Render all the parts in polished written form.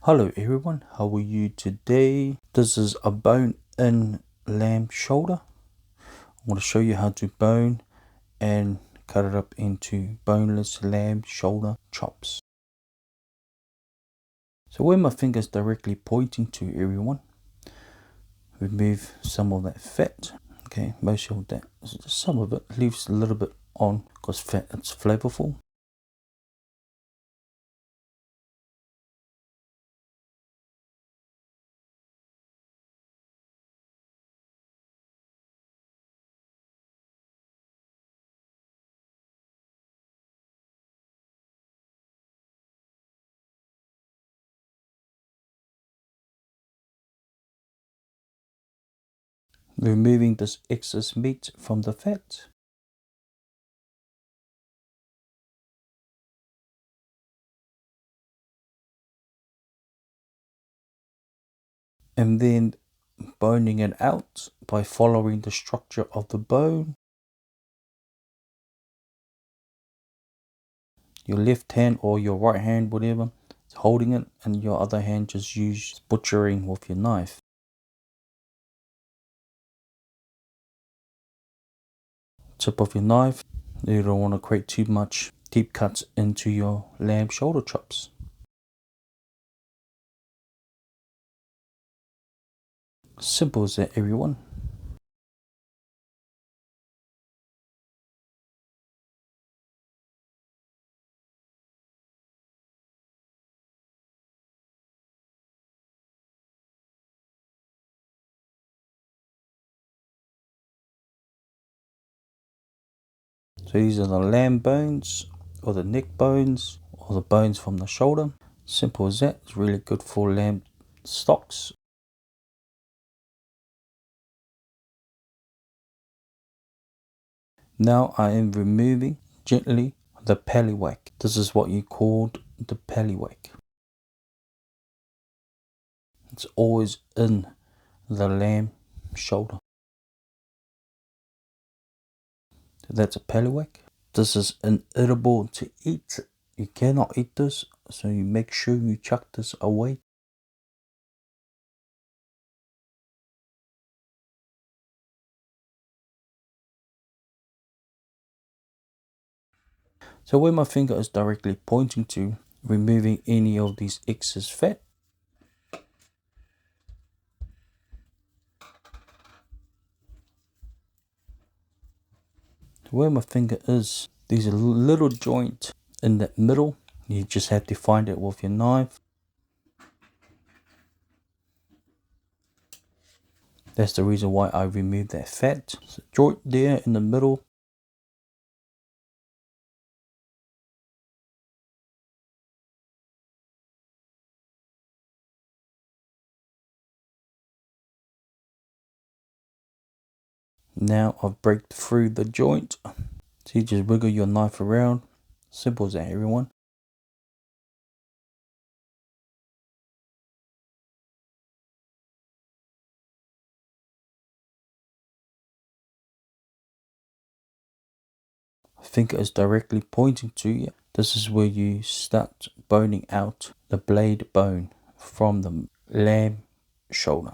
Hello everyone, how are you today? This is a bone-in lamb shoulder. I'm going to show you how to bone and cut it up into boneless lamb shoulder chops. So where my finger is directly pointing to, everyone, remove some of that fat. Okay, most of that, some of it leaves a little bit on because fat, it's flavorful. Removing this excess meat from the fat. And then boning it out by following the structure of the bone. Your left hand or your right hand, whatever, is holding it, and your other hand just use butchering with your knife. Tip of your knife. You don't want to create too much deep cuts into your lamb shoulder chops. Simple as that, everyone. So these are the lamb bones, or the neck bones, or the bones from the shoulder. Simple as that. It's really good for lamb stocks. Now I am removing gently the pallywhack. This is what you called the pallywhack. It's always in the lamb shoulder. So that's a pallywhack. This is inedible to eat. You cannot eat this, so you make sure you chuck this away. So where my finger is directly pointing to, removing any of these excess fat. Where my finger is, there's a little joint in that middle. You just have to find it with your knife. That's the reason why I removed that fat. There's a joint there in the middle. Now I've break through the joint. So you just wiggle your knife around. Simple as that, everyone. Finger is directly pointing to you. This is where you start boning out the blade bone from the lamb shoulder.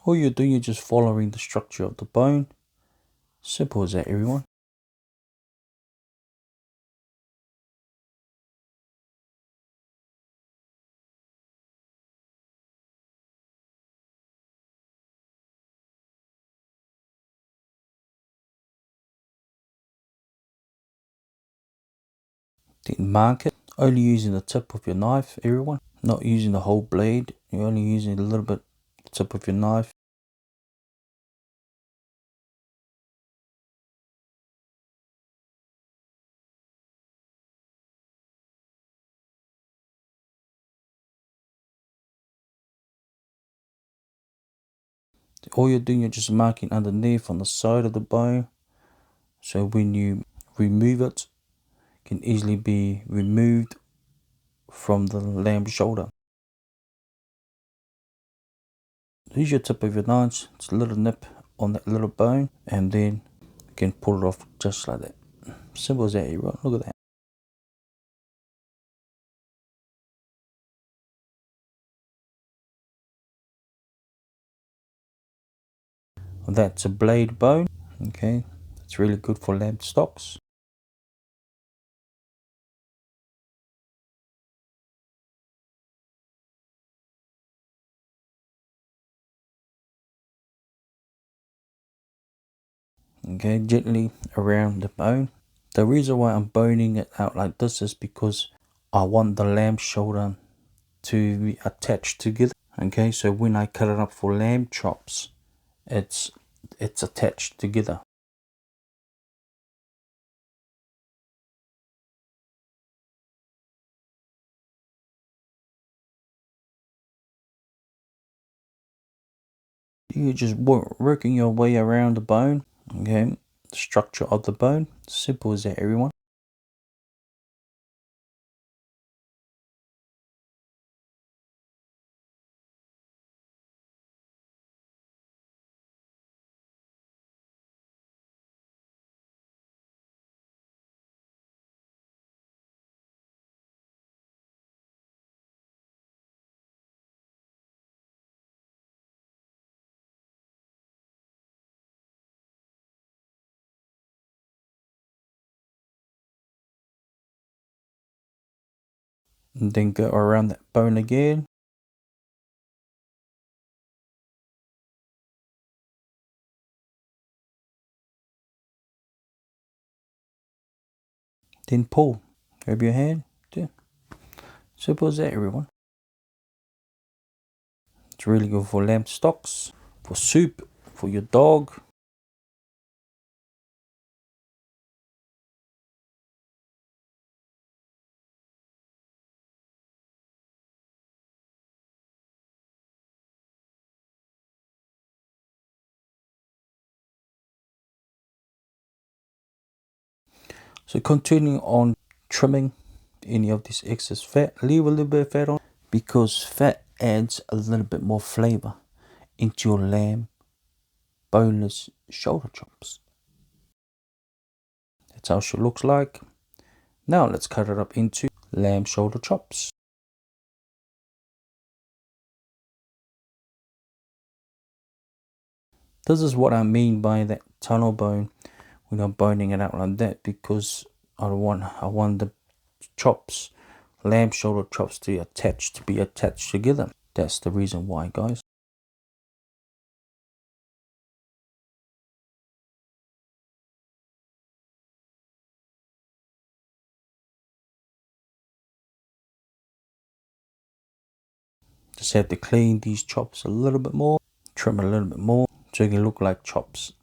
All you're doing is just following the structure of the bone. Simple as that, everyone. Then mark it. Only using the tip of your knife, everyone. Not using the whole blade. You're only using a little bit the tip of your knife. All you're doing, you're just marking underneath on the side of the bone. So when you remove it, it can easily be removed from the lamb shoulder. Use your tip of your knife, it's a little nip on that little bone, and then you can pull it off just like that. Simple as that, everyone. Look at that. That's a blade bone. Okay, it's really good for lamb stocks. Okay, gently around the bone. The reason why I'm boning it out like this is because I want the lamb shoulder to be attached together. Okay, so when I cut it up for lamb chops, it's attached together. You're just working your way around the bone. Okay, the structure of the bone. Simple as that, everyone. And then go around that bone again. Then pull. Grab your hand. Yeah. Simple as that, everyone. It's really good for lamb stocks, for soup, for your dog. So continuing on trimming any of this excess fat, leave a little bit of fat on because fat adds a little bit more flavor into your lamb boneless shoulder chops. That's how she looks like. Now let's cut it up into lamb shoulder chops. This is what I mean by that tunnel bone. We're not boning it out like that because I want the chops, lamb shoulder chops to be attached together. That's the reason why, guys. Just have to clean these chops a little bit more, trim a little bit more so it can look like chops.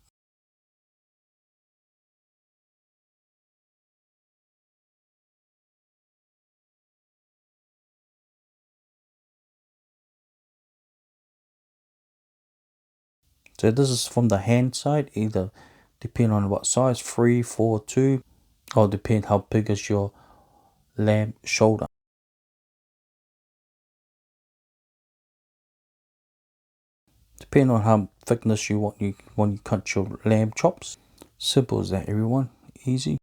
So this is from the hand side, either depending on what size, 3, 4, 2, or depend how big is your lamb shoulder. Depending on how thickness you want, when you cut your lamb chops. Simple as that, everyone. Easy.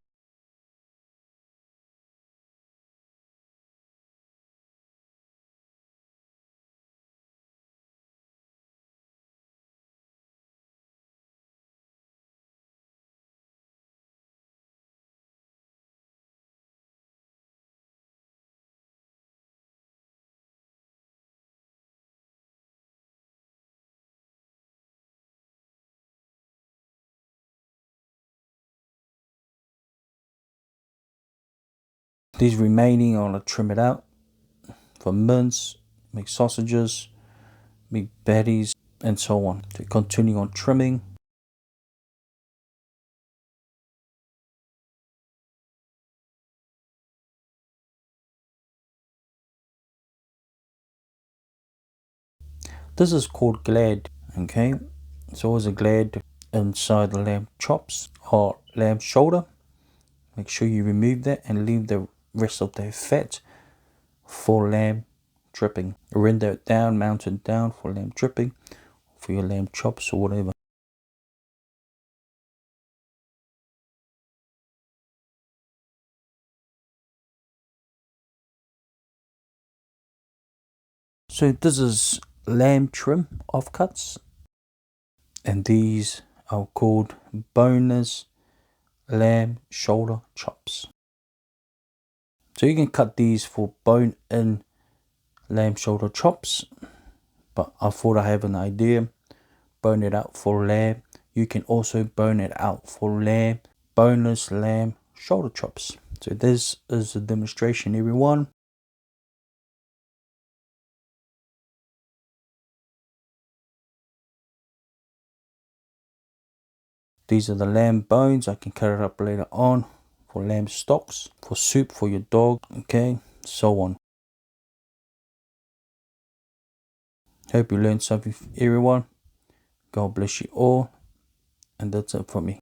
These remaining, I want to trim it out for mince, make sausages, make patties, and so on. To continue on trimming. This is called glad. Okay, it's always a glad inside the lamb chops or lamb shoulder. Make sure you remove that and leave the rest of the fat for lamb dripping. Render it down, mount it down for lamb dripping, for your lamb chops or whatever. So this is lamb trim offcuts, and these are called boneless lamb shoulder chops. So you can cut these for bone-in lamb shoulder chops, but I thought I have an idea. Bone it out for lamb. You can also bone it out for lamb, boneless lamb shoulder chops. So this is a demonstration, everyone. These are the lamb bones. I can cut it up later on for lamb stocks, for soup for your dog, okay, so on. Hope you learned something, everyone. God bless you all, and that's it for me.